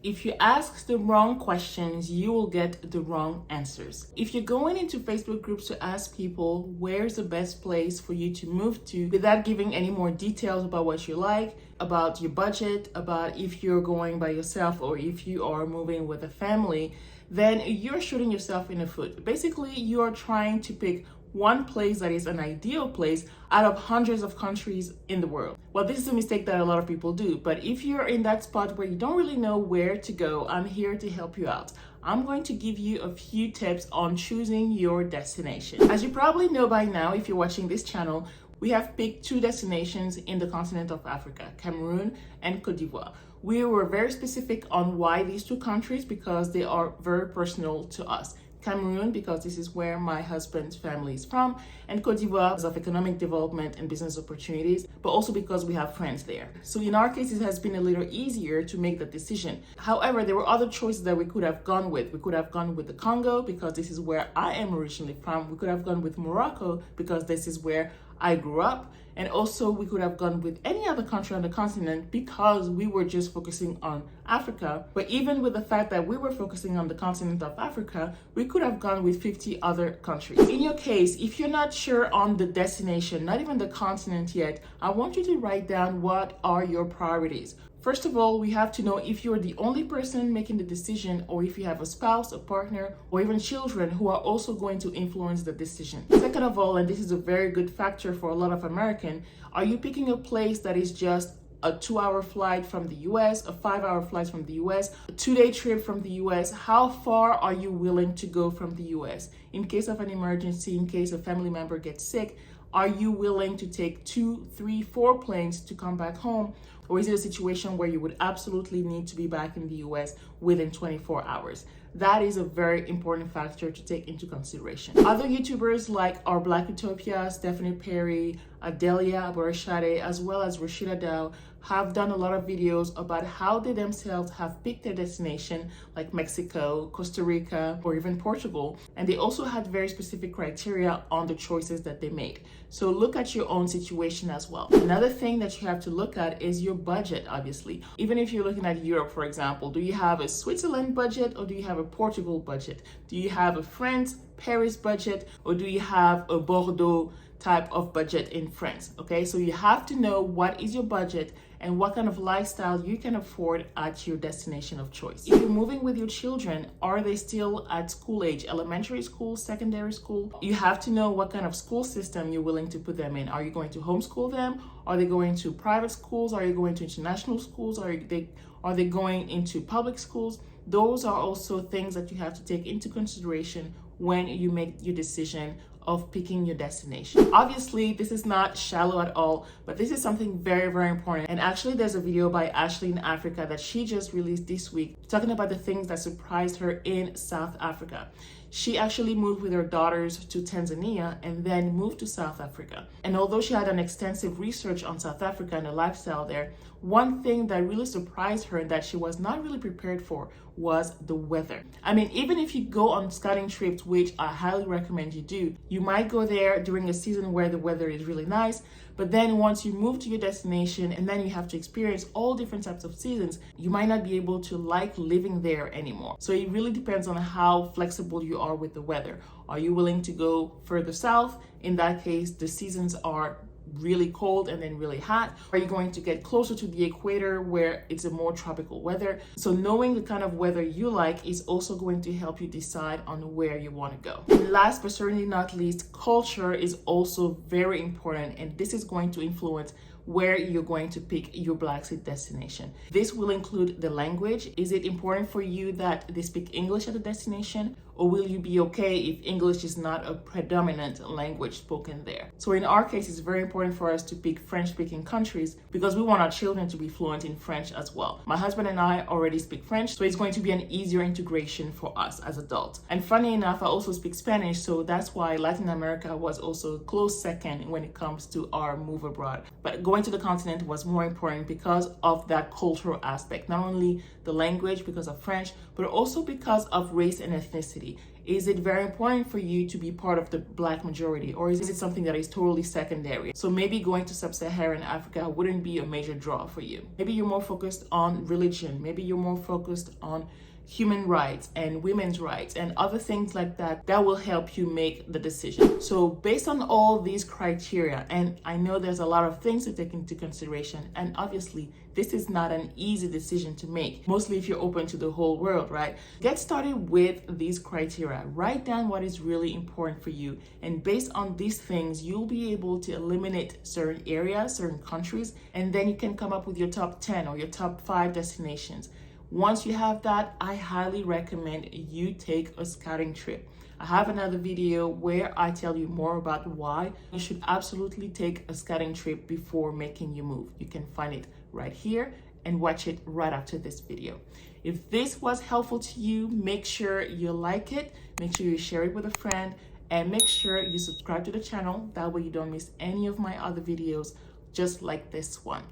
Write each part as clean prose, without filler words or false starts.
If you ask the wrong questions, you will get the wrong answers. If you're going into Facebook groups to ask people where's the best place for you to move to without giving any more details about what you like, about your budget, about if you're going by yourself or if you are moving with a family, then you're shooting yourself in the foot. Basically, you are trying to pick one place that is an ideal place out of hundreds of countries in the world. Well, this is a mistake that a lot of people do, but if you're in that spot where you don't really know where to go, I'm here to help you out. I'm going to give you a few tips on choosing your destination. As you probably know by now, if you're watching this channel, we have picked two destinations in the continent of Africa, Cameroon and Cote d'Ivoire. We were very specific on why these two countries because they are very personal to us. Cameroon, because this is where my husband's family is from, and Cote d'Ivoire because of economic development and business opportunities, but also because we have friends there. So in our case, it has been a little easier to make that decision. However, there were other choices that we could have gone with. We could have gone with the Congo because this is where I am originally from. We could have gone with Morocco because this is where I grew up. And also we could have gone with any other country on the continent because we were just focusing on Africa. But even with the fact that we were focusing on the continent of Africa, we could have gone with 50 other countries. In your case, if you're not sure on the destination, not even the continent yet, I want you to write down what are your priorities. First of all, we have to know if you're the only person making the decision or if you have a spouse, a partner, or even children who are also going to influence the decision. Second of all, and this is a very good factor for a lot of Americans, are you picking a place that is just a 2-hour flight from the US, a 5-hour flight from the US, a 2-day trip from the US? How far are you willing to go from the US? In case of an emergency, in case a family member gets sick, are you willing to take 2, 3, 4 planes to come back home? Or is it a situation where you would absolutely need to be back in the US within 24 hours? That is a very important factor to take into consideration. Other YouTubers like our Black Utopia, Stephanie Perry, Adelia Aborashade, as well as Rashida Dow have done a lot of videos about how they themselves have picked their destination, like Mexico, Costa Rica, or even Portugal. And they also had very specific criteria on the choices that they made. So look at your own situation as well. Another thing that you have to look at is your budget, obviously. Even if you're looking at Europe, for example, do you have a Switzerland budget or do you have a Portugal budget? Do you have a France, Paris budget, or do you have a Bordeaux type of budget in France? Okay, so you have to know what is your budget and what kind of lifestyle you can afford at your destination of choice. If you're moving with your children, are they still at school age, elementary school, secondary school? You have to know what kind of school system you're willing to put them in. Are you going to homeschool them? Are they going to private schools? Are you going to international schools? Are they going into public schools? Those are also things that you have to take into consideration when you make your decision of picking your destination. Obviously, this is not shallow at all, but this is something very, very important. And actually, there's a video by Ashley in Africa that she just released this week talking about the things that surprised her in South Africa. She actually moved with her daughters to Tanzania and then moved to South Africa. And although she had an extensive research on South Africa and the lifestyle there, one thing that really surprised her and that she was not really prepared for was the weather. I mean, even if you go on scouting trips, which I highly recommend you do, you might go there during a season where the weather is really nice, but then once you move to your destination and then you have to experience all different types of seasons, you might not be able to like living there anymore. So it really depends on how flexible you are with the weather. Are you willing to go further south? In that case, the seasons are really cold and then really hot. Are you going to get closer to the equator where it's a more tropical weather? So knowing the kind of weather you like is also going to help you decide on where you want to go. And last but certainly not least, culture is also very important, and this is going to influence where you're going to pick your blaxit destination. This will include the language. Is it important for you that they speak English at the destination? Or will you be okay if English is not a predominant language spoken there? So in our case, it's very important for us to pick French-speaking countries because we want our children to be fluent in French as well. My husband and I already speak French, so it's going to be an easier integration for us as adults. And funny enough, I also speak Spanish, so that's why Latin America was also a close second when it comes to our move abroad. But going to the continent was more important because of that cultural aspect, not only the language because of French, but also because of race and ethnicity. Is it very important for you to be part of the Black majority, or is it something that is totally secondary? So maybe going to sub-Saharan Africa wouldn't be a major draw for you. Maybe you're more focused on religion. Maybe you're more focused on human rights and women's rights and other things like that will help you make the decision. So based on all these criteria, and I know there's a lot of things to take into consideration, and obviously this is not an easy decision to make, mostly if you're open to the whole world, right? Get started with these criteria. Write down what is really important for you, and based on these things you'll be able to eliminate certain areas, certain countries, and then you can come up with your top 10 or your top 5 destinations. Once you have that, I highly recommend you take a scouting trip. I have another video where I tell you more about why you should absolutely take a scouting trip before making your move. You can find it right here and watch it right after this video. If this was helpful to you, make sure you like it, make sure you share it with a friend, and make sure you subscribe to the channel. That way you don't miss any of my other videos just like this one.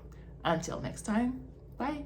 Until next time, bye.